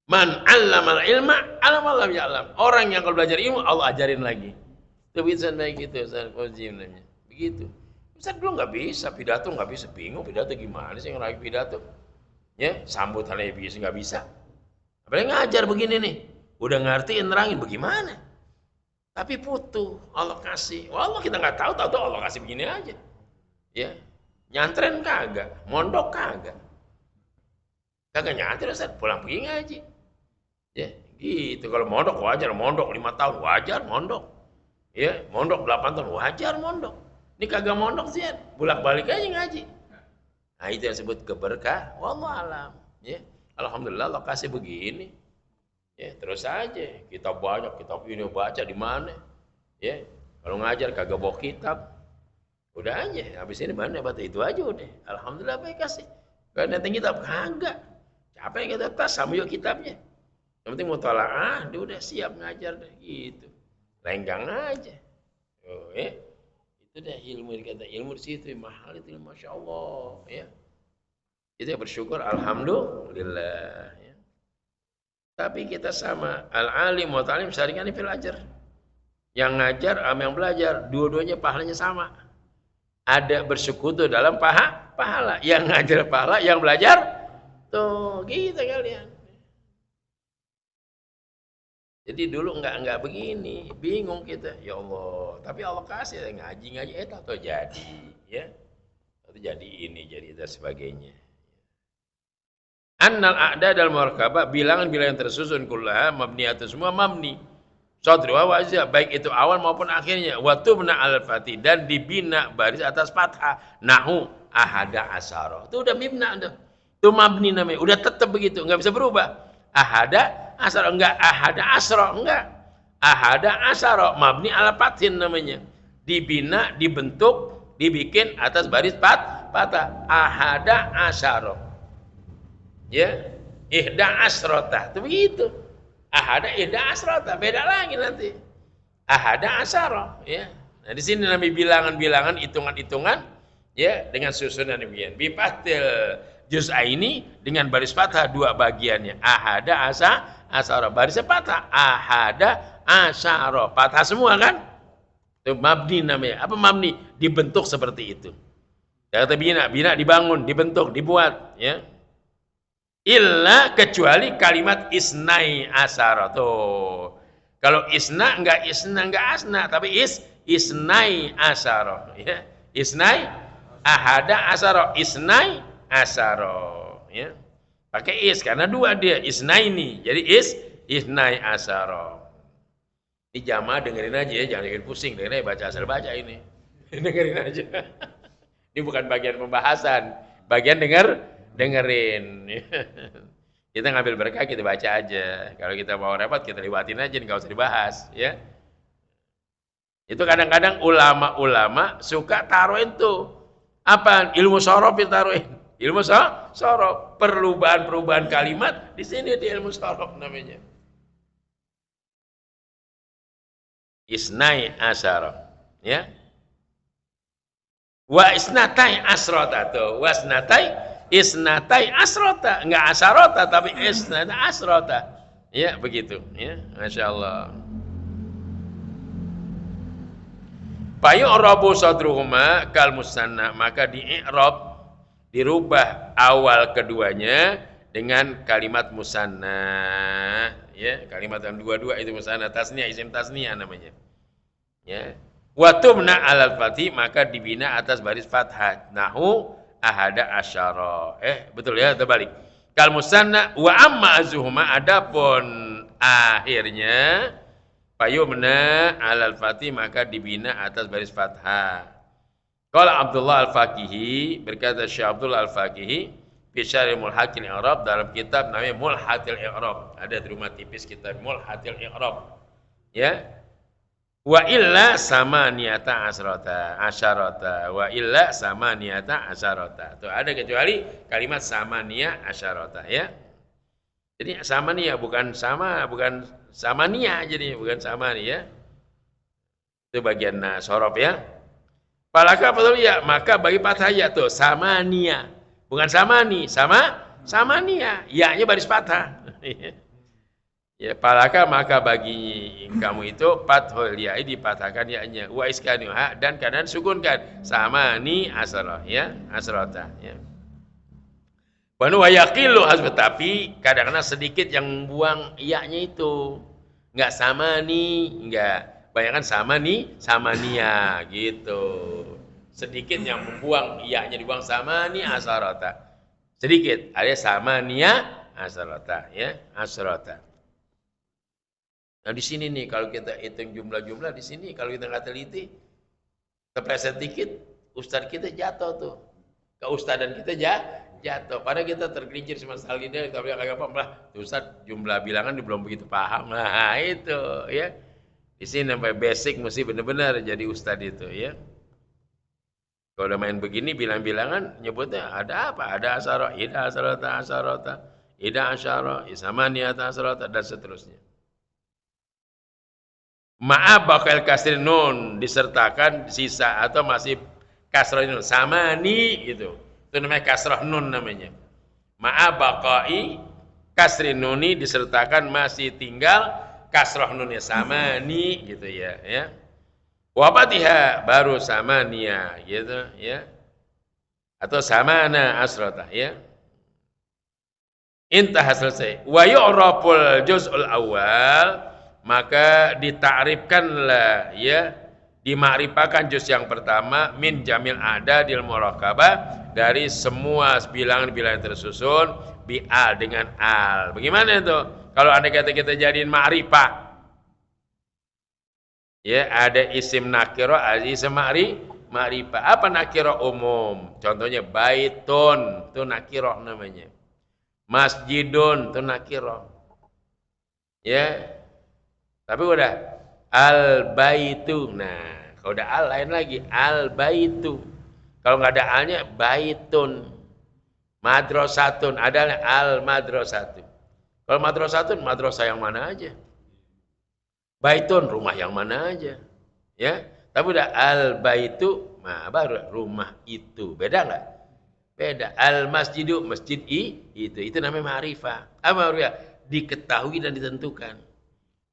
Man 'allamal ilma 'allamal lam ya'lam. Orang yang kalau belajar ilmu Allah ajarin lagi. Itu bisa naik gitu, Ustaz Fauzi namanya. Begitu. Ustaz dulu nggak bisa pidato, nggak bisa, bingung pidato gimana sih yang lagi pidato, ya sambutannya bisa nggak bisa, apalagi ngajar begini nih, udah ngertiin nerangin bagaimana, tapi putu Allah kasih, Allah kita nggak tahu Allah kasih begini aja, ya nyantren kagak, mondok kagak nyantren Ustaz, pulang pergi ngaji, ya gitu. Kalau mondok wajar, mondok 5 tahun wajar mondok, ya mondok 8 tahun wajar mondok. Ini kagak mondok sih, bolak-balik aja ngaji. Nah itu yang disebut keberkah. Wallahualam. Ya, alhamdulillah Allah kasih begini. Ya terus aja kita banyak kitab ini baca di mana. Ya kalau ngajar kagak bawa kitab, udah aja. Habis ini mana baca itu aja udah. Alhamdulillah baik kasih. Kalau nanti kitab kagak. Siapa yang kita tas sama yuk kitabnya. Yang penting mutalaah, dia udah siap ngajar deh gitu. Lenggang aja. Oh, ya. Itu dah ilmu dikata ilmu di situ mahal itu masya Allah, ya. Itu bersyukur alhamdulillah, ya. Tapi kita sama al-alim wa ta'lim saringan fil ajar. Yang ngajar sama yang belajar dua-duanya pahalanya sama. Ada bersekutu dalam pahala. Yang ngajar pahala, yang belajar tuh gitu kalian. Jadi dulu nggak begini, bingung kita, ya Allah. Tapi Allah kasih ngaji, atau jadi, ya, atau jadi ini, jadi dan sebagainya. Annal a'da dal murakabah, bilangan-bilangan tersusun kullaha mabniyatun, semua mabni. Sodru wa wajah, baik itu awal maupun akhirnya. Waktu bina al-fatih dan dibina baris atas fathah. Nahu ahada asyara. Itu udah mibna tuh. Itu mabni namanya, udah tetap begitu, nggak bisa berubah. Ahada asyara enggak, ahada asra enggak, ahada asyara mabni ala fatin namanya, dibina, dibentuk, dibikin atas baris patah. Ahada asyara, ya, ihda asrota, itu begitu. Ahada ihda asrota, beda lagi nanti. Ahada asyara, ya. Nah di sini namanya bilangan-bilangan, hitungan-hitungan, ya, dengan susunan demikian. Bifatil juz'a ini dengan baris fathah dua bagiannya. Ahada asyara, barisnya fathah. Ahada asyara, fathah semua kan? Itu mabni namanya. Apa mabni? Dibentuk seperti itu. Kata bina dibangun, dibentuk, dibuat, ya. Illa kecuali kalimat isnai asyara. Tuh. Kalau isna enggak asna, tapi isnai asyara, ya. Isnai ahada asyara, isnai asyara, ya. Pakai is karena dua dia, isnaini. Jadi isnai asyara. Ini jamaah dengerin aja ya, jangan dengerin pusing, dengerin aja, baca asal baca ini. Dengerin aja. Ini bukan bagian pembahasan, bagian dengerin. Kita ngambil berkah, kita baca aja. Kalau kita mau repot, kita lewatin aja, nggak usah dibahas, ya. Itu kadang-kadang ulama-ulama suka taruhin tuh apa? Ilmu sorof ditaruhin. Ilmu sorof, perubahan kalimat di sini di ilmu sorof namanya. Isnai asyara, ya. Wa isnatai asrota tuh, isnatai asrota, enggak asarota tapi isnatai asrota, ya begitu, ya, masya Allah. Fayu'rabu sadruhuma kal musanna, maka di-i'rab, dirubah awal keduanya dengan kalimat musanna, ya, kalimat yang dua-dua itu musanna, tasniyah, isim tasniyah namanya. Ya. Wa tumna 'alal fathi, maka dibina atas baris fathah. Nahu ahada asyara. Betul ya, terbalik. Kal musanna wa amma azuhuma, adapun akhirnya fayumna 'alal fathi, maka dibina atas baris fathah. Qala Abdullah Al-Faqihi, berkata Syekh Abdullah Al-Faqihi fi Syarh Mulhatil I'rab, dalam kitab namanya Mulhatil I'rab. Ada di rumah tipis kitab Mulhatil I'rab. Ya. Wa illa samaniyata asyarata. Wa illa samaniyata asyarata. Tuh ada kecuali kalimat samaniyah asyarata, ya. Jadi samaniyah bukan samania, jadi bukan samani, ya. Itu bagian sorof, ya. Palaka betul ya, maka bagi fathah ya tuh samania, bukan samani, samania, ya-nya baris fathah. Ya, palaka maka bagi kamu itu fathul ya, dipatahkan ya-nya, wa iskanuha, dan kanan sukunkan, samani asrah, ya, asrata, ya. Wanu wayaqilu hasb, tapi kadang-kadang sedikit yang buang ya-nya itu. Enggak samani, enggak. Bayangkan samania gitu. Sedikit yang membuang iya-nya, dibuang samani asarata. Sedikit, ada samania asarata, ya, asarata. Nah, di sini nih kalau kita hitung jumlah-jumlah di sini, kalau kita nggak teliti, terpleset dikit, ustadz kita jatuh tuh. Keustadan kita jatuh. Padahal kita tergelincir semasa ini, kita bilang agak paham lah. Ustadz jumlah bilangan belum begitu paham. Nah, itu, ya. Di sini sampai basic mesti benar-benar jadi ustadz itu, ya. Kalau udah main begini bilang-bilangan nyebutnya ada apa? Ada asyara, ida asyarata, ida asyara, isamaniyata asyarata, dan seterusnya. Maaf bakal kasri nun disertakan sisa atau masih kasrah nun, samani gitu. Itu namanya kasrah nun namanya. Maaf bakai kasri nuni disertakan masih tinggal kasrah nunnya samani gitu, ya, ya. Wabatiha baru samania gitu, ya. Atau samana asrata, ya. Intah selesai. Wa yu'raful juz'ul awal, maka ditakrifkanlah, ya, dimakrifakan juz yang pertama min jamil adadil murakabah, dari semua bilangan-bilangan tersusun bi al, dengan al. Bagaimana itu? Kalau andai kata kita jadiin ma'rifah, ya, ada isim nakiro, ada isim ma'rifah. Apa nakiro? Umum. Contohnya baitun, itu nakiro namanya. Masjidun, itu nakiro. Ya. Tapi udah al baitu. Nah, kalau udah al lain lagi, al baitu. Kalau nggak ada alnya, baitun. Madrasatun, ada al madrasatun. Kalau madrasatun, madrasah yang mana aja. Baitun, rumah yang mana aja. Ya, tapi udah al baitu, nah baru rumah itu. Beda nggak? Beda. Al masjidu, masjid itu namanya ma'rifah. Apa ya? Diketahui dan ditentukan.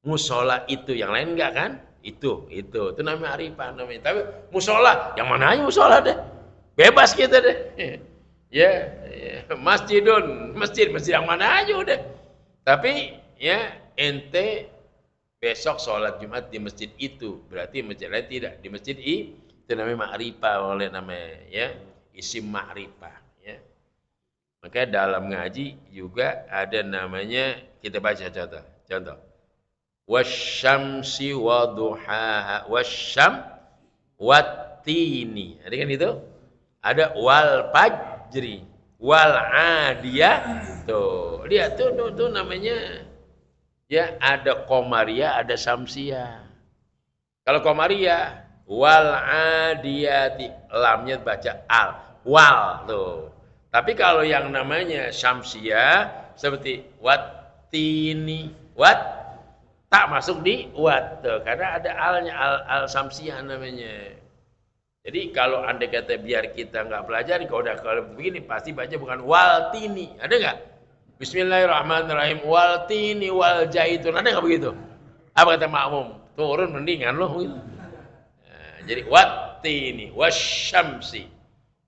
Musola itu, yang lain enggak kan? Itu namanya ma'rifah namanya. Tapi musola, yang mana aja musola deh. Bebas kita deh. Ya, masjidun, masjid yang mana aja udah. Tapi ya, ente besok sholat Jumat di masjid itu, berarti masjid lain tidak. Di masjid itu namanya ma'rifah, oleh namanya, ya, isim ma'rifah, ya. Maka dalam ngaji juga ada namanya, kita baca contoh. Wasyamsi waduhaha, wasyam wattini. Ada kan itu? Ada wal fajri, wal adiyah. Tuh, lihat tuh namanya, ya, ada Qomariyah, ada Syamsiyah. Kalau Qomariyah, wal adiyati, lamnya baca al, wal tuh. Tapi kalau yang namanya Syamsiyah seperti wattini, tak masuk di wat tuh, karena ada alnya, al Syamsiyah namanya. Jadi kalau andai kata biar kita nggak pelajari, kalau begini pasti baca bukan waltini, ada nggak? Bismillahirrahmanirrahim, waltini wal jaitun, ada nggak begitu? Apa kata makmum? Turun mendingan loh gitu. Nah, Jadi wattini wasyamsi.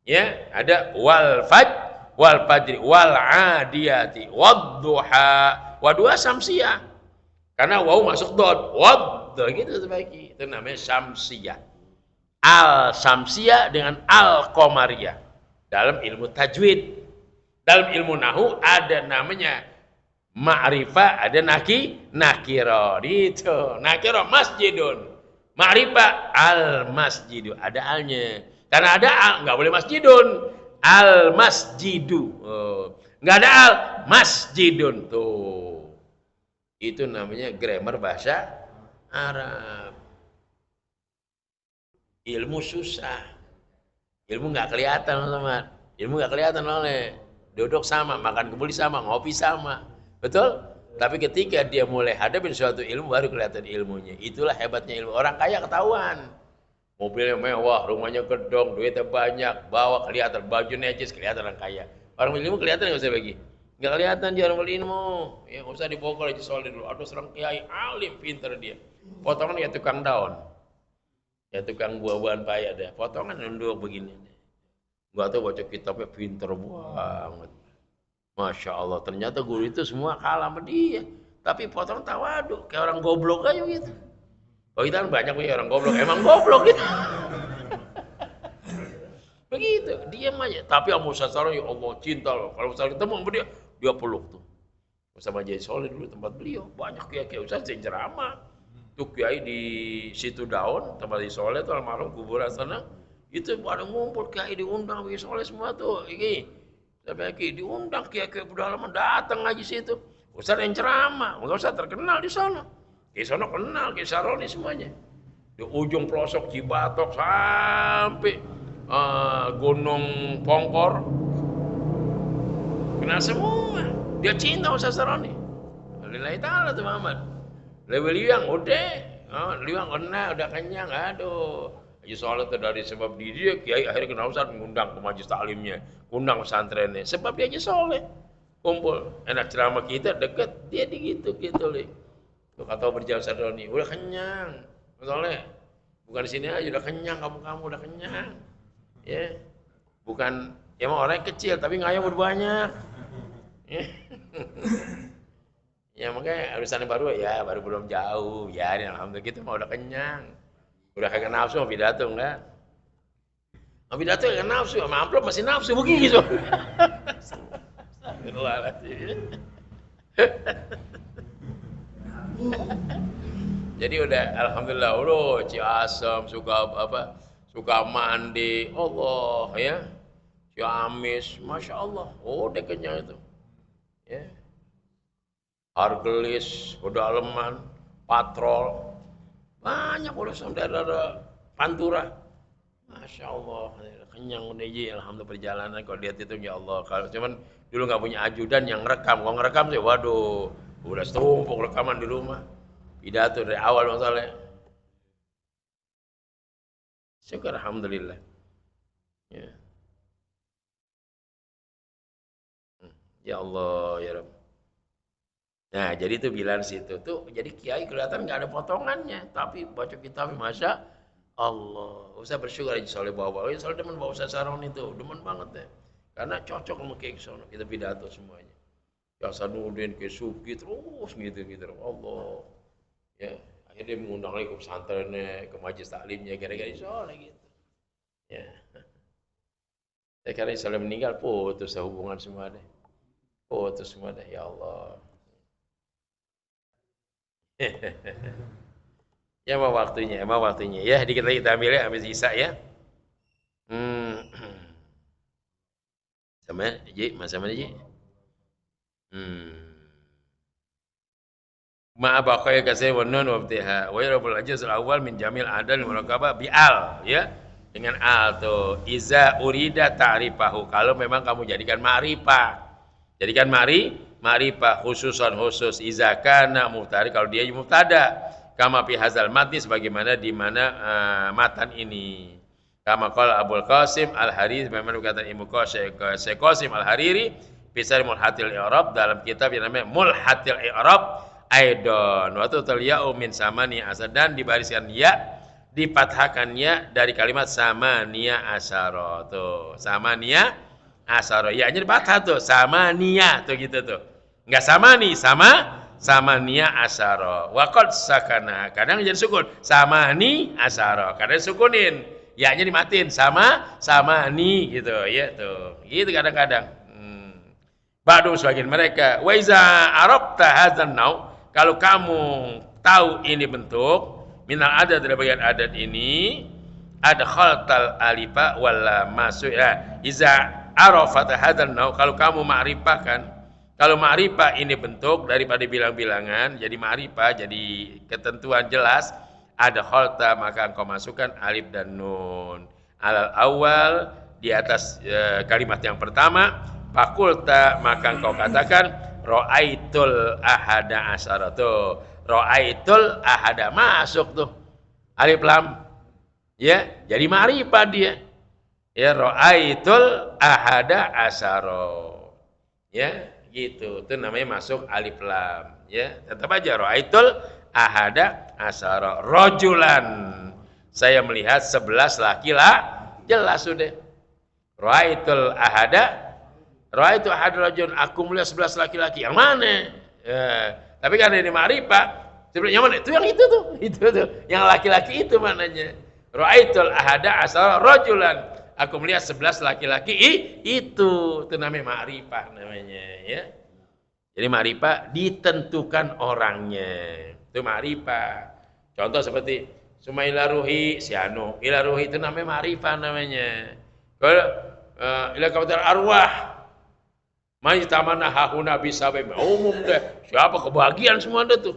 Ya, ada wal fajri wal adiyati wadduha. Wadduha samsiyah. Karena waw masuk dot. Wadd gitu sebaiknya. Itu namanya samsiyah. Al samsiyah dengan al qamariyah. Dalam ilmu tajwid. Dalam ilmu nahu ada namanya ma'rifah, ada nakiro. Itu. Nakiro masjidun. Ma'rifah al masjidu, ada alnya. Karena ada al, nggak boleh masjidun. Al masjidu, nggak ada al, masjidun tuh. Itu namanya grammar bahasa Arab. Ilmu susah, ilmu nggak kelihatan teman. Ilmu nggak kelihatan oleh duduk sama, makan kebuli sama, ngopi sama, betul? Tapi ketika dia mulai hadapin suatu ilmu, baru kelihatan ilmunya. Itulah hebatnya ilmu. Orang kaya ketahuan. Mobilnya mewah, rumahnya gedong, duitnya banyak, bawa kelihatan, baju necis, kelihatan orang kaya. Orang ilmu kelihatan nggak usah bagi. Nggak kelihatan dia orang ilmu. Ya nggak usah dibokol aja soalnya dulu. Aduh serang kiai, alim, pinter dia. Potongan ya tukang daun. Ya tukang buah-buahan paya deh. Potongan nunduk begini. Nggak tahu baca kitabnya pinter banget. Masya Allah, ternyata guru itu semua kalah sama dia. Tapi potong tawadu, kayak orang goblok aja gitu. Oh kita kan banyak punya orang goblok, emang goblok gitu. Begitu, diam aja. Tapi sama Ustaz Saroni, ya Allah cinta loh. Kalau Ustaz ketemu sama dia peluk tuh. Sama Kiai Soleh dulu tempat beliau, banyak kiai Ustaz yang ceramah. Tuh kiai di situ daun, tempat di Soleh tuh almarhum kuburan sana. Itu pada ngumpul kiai diundang Kiai Soleh semua tuh. Ini. Sampai diundang kiai-kiai pedalaman datang aja situ. Ustaz yang ceramah, Ustaz terkenal di sana. Di sana kenal Kiai Saroni semuanya. Di ujung pelosok Cibatok sampai Gunung Pongkor. Kenal semua. Dia cinta Ustaz Saroni. Lillahi ta'ala tuh Muhammad. Lewi liang udah. Liang kenal udah kenyang. Aduh. Haji Soleh itu dari sebab dia kiai akhirnya kenal Ustaz mengundang ke majelis taklimnya, undang pesantrennya. Sebab dia Haji Soleh kumpul, enak ceramah kita deket, dia gitu lih. Tuh kata berjalan Saroni, udah kenyang, Soleh. Bukan di sini aja udah kenyang, kamu udah kenyang, ya. Bukan emang orang kecil tapi ngayang udah banyak. Ya makanya urusan baru ya baru belum jauh, ya alhamdulillah kita mau udah kenyang. Udah kagak nafsu sama pidato enggak? Sama pidato kagak nafsu, sama amplop masih nafsu begitu. Jadi udah alhamdulillah udah Ciasem suka mandi Allah ya. Ciamis Masya Allah udah kenyang itu. Ya. Argelis, pedalaman, patrol. Banyak urusan daerah Pantura. Masya Allah, kenyang udah aja. Alhamdulillah perjalanan. Kalau lihat itu ya Allah. Kalau cuman dulu nggak punya ajudan yang ngerekam. Kalau ngerekam sih, waduh, udah setumpuk rekaman di rumah. Pidato dari awal masalahnya. Syukur alhamdulillah. Ya. Ya Allah, ya Rabb. Nah, jadi itu bilang situ tuh, jadi kiai kelihatan nggak ada potongannya, tapi baca kitab Masya Allah. Usah bersyukur aja Soleh bawa-bawa. Soalnya demen bawa Ustaz Saroni itu, demen banget deh. Karena cocok sama Kiai Sono, kita pidato semuanya. Ya Sanuddin, Kiai Suki terus gitu. Allah. Ya, akhirnya dia mengundang lagi ke pesantrennya, ke majelis taklimnya, kira-kira Soleh gitu. Ya. Karena Soleh meninggal, putus hubungan semua deh. Putus semua deh, ya Allah. Ya emang waktunya ya, dikit lagi kita ambil ya habis Isya ya. Sama Ji, masa mana Ji? Ma baqaya kasih wa nun wa ibtiha wa yarabul ajaz al-awwal min jamil adal murakabah bi al ya. Dengan al tuh iza urida ta'rifahu, kalau memang kamu jadikan ma'rifah. Jadikan ma'rifah khususan khusus iza kana mubtadi, kalau dia mubtada kama fi hadzal matni, sebagaimana di mana matan ini. Kama qala Abul Qasim Al-Hariri, memang berkata Ibnu Qasim Al-Hariri bisa mulhatil i'rab, dalam kitab yang namanya Mulhatil I'rab aidon wa tutal ya'u min samani asad, dan dibariskan ya difathahkan ya dari kalimat samania asyara tuh. Samania asyara. Ya-nya difathah tuh, samania tuh gitu tuh. Enggak samani, samania asyara. Wa qad sakana. Kadang jadi sukun. Samani asyara. Kadang sukunin. Ya-nya dimatiin samani gitu ya tuh. Gitu kadang-kadang. Ba'du sebagian mereka. Wa iza arabta hadzal nau, kalau kamu tahu ini bentuk minal adat dari bagian adat ini, ada khaltal alifa wala masuk ya. Iza arafat hadzal nau, kalau kamu ma'rifahkan, kalau ma'rifah ini bentuk daripada bilang-bilangan, jadi ma'rifah, jadi ketentuan jelas, ada khalta maka engkau masukkan alif dan nun. Alal awal di atas kalimat yang pertama, fakulta maka engkau katakan ro'aitul ahada asyara tuh. Ro'aitul ahada masuk tuh. Alif lam. Ya, jadi ma'rifah dia. Ya, ro'aitul ahada asyara. Ya, gitu. Itu namanya masuk alif lam. Ya, tetap aja ro'aitul ahada asyara. Rojulan. Saya melihat 11 laki-laki. Jelas sudah. Ro'aitul ahada Ra'aitu ahadul rajul, aku melihat 11 laki-laki. Yang mana? Ya. Tapi karena ini ma'rifah, yang mana? Itu yang itu tuh. Itu tuh. Yang laki-laki itu mananya. Ra'aitul ahada asal rajulan. Aku melihat 11 laki-laki itu. Itu namanya ma'rifah namanya, ya. Jadi ma'rifah ditentukan orangnya. Itu ma'rifah. Contoh seperti Sumaila ruhi sianu. Ila ruhi itu namanya ma'rifah namanya. Kalau ila kabatar arwah Majtamana hahuna bisa umum deh. Siapa kebahagiaan semua ada tuh.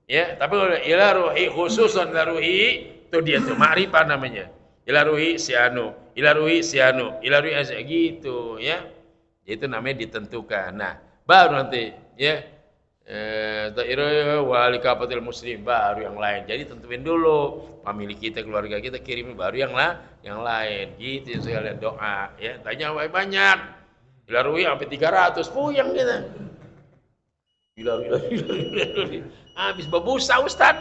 Ya, tapi kalau ila ruhi khususan ila ruhi itu dia tuh ma'rifah namanya. Ila ruhi sianu, ila ruhi sianu, ila ruhi gitu ya. Itu namanya ditentukan. Nah, baru nanti ya wali kafatil muslim baru yang lain. Jadi tentuin dulu famili kita, keluarga kita kirimin baru yang lain. Gitu sekalian doa ya. Tanya banyak. Dilarui sampai 300, puyeng kita. Dilarui. Habis berbusa Ustaz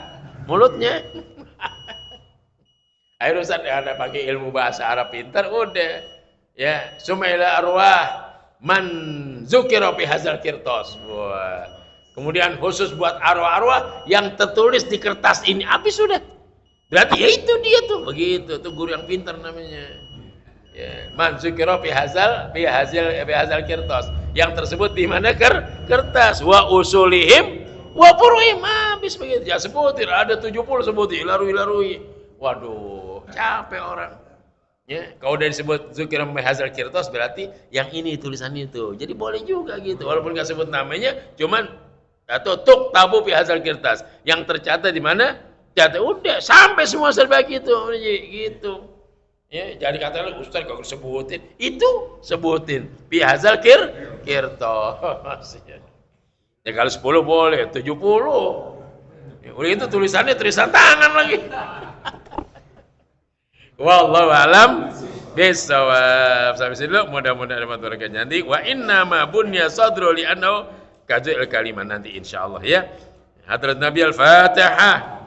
mulutnya. Akhirnya Ustaz ada pakai ilmu bahasa Arab pintar, udah. Ya, sumaila arwah man zukira fi hadzal qirtas. Wah. Kemudian khusus buat arwah-arwah yang tertulis di kertas ini, habis sudah. Berarti ya itu dia tuh, begitu. Tuh guru yang pintar namanya. Ya, man zukira fi hadzal qirtas. Yang tersebut di mana kertas wa usulihim wa furuhim, habis begitu. Ya sebutin ada 70 sebutin ilarui. Waduh, capek orang. Ya, kalau udah disebut zukira fi hadzal qirtas berarti yang ini tulisan itu. Jadi boleh juga gitu. Walaupun enggak sebut namanya, cuman atau tuk tabu fi hadzal qirtas. Yang tercatat di mana? Catat udah sampai semua serba gitu. Ya, jadi katakan Ustaz kalau sebutin, itu sebutin. Fi hadzal qirtas. Ya kalau 10 boleh, 70. Ya, udah itu tulisannya tulisan tangan lagi. Wallahu alam bisawab. Sampai sini dulu, mudah-mudahan dapat berkah nanti. Wa inna ma bunya sadru li annahu kadzul kalimat nanti insyaallah ya. Hadrat Nabi Al-Fatihah.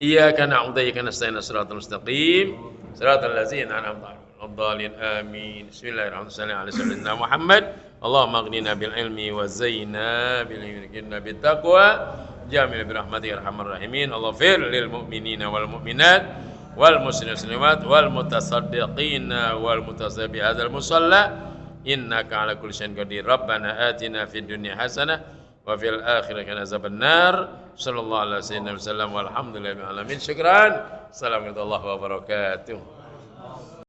Iyyaka na'budu wa iyyaka nasta'in shiratal mustaqim shiratal ladzina an'amta 'alaihim amin. Bismillahirrahmanirrahim. Sayyidina Muhammad Allahumma aghnina bil ilmi wa zayyina bil ilmi bit taqwa jamil bi rahmatika arhamar rahimin. Allahfir lil mu'minina wal mu'minat wal muslimin muslimat wal mutasaddiqina wal mutasabi hadzal musalla innaka ala kulli syai'in qadir. Rabbana atina fid dunya hasanah wa fil akhirati hasanah nar. Sallallahu alaihi wasallam walhamdulillahi alamin. Syukran. Assalamualaikum warahmatullahi wabarakatuh.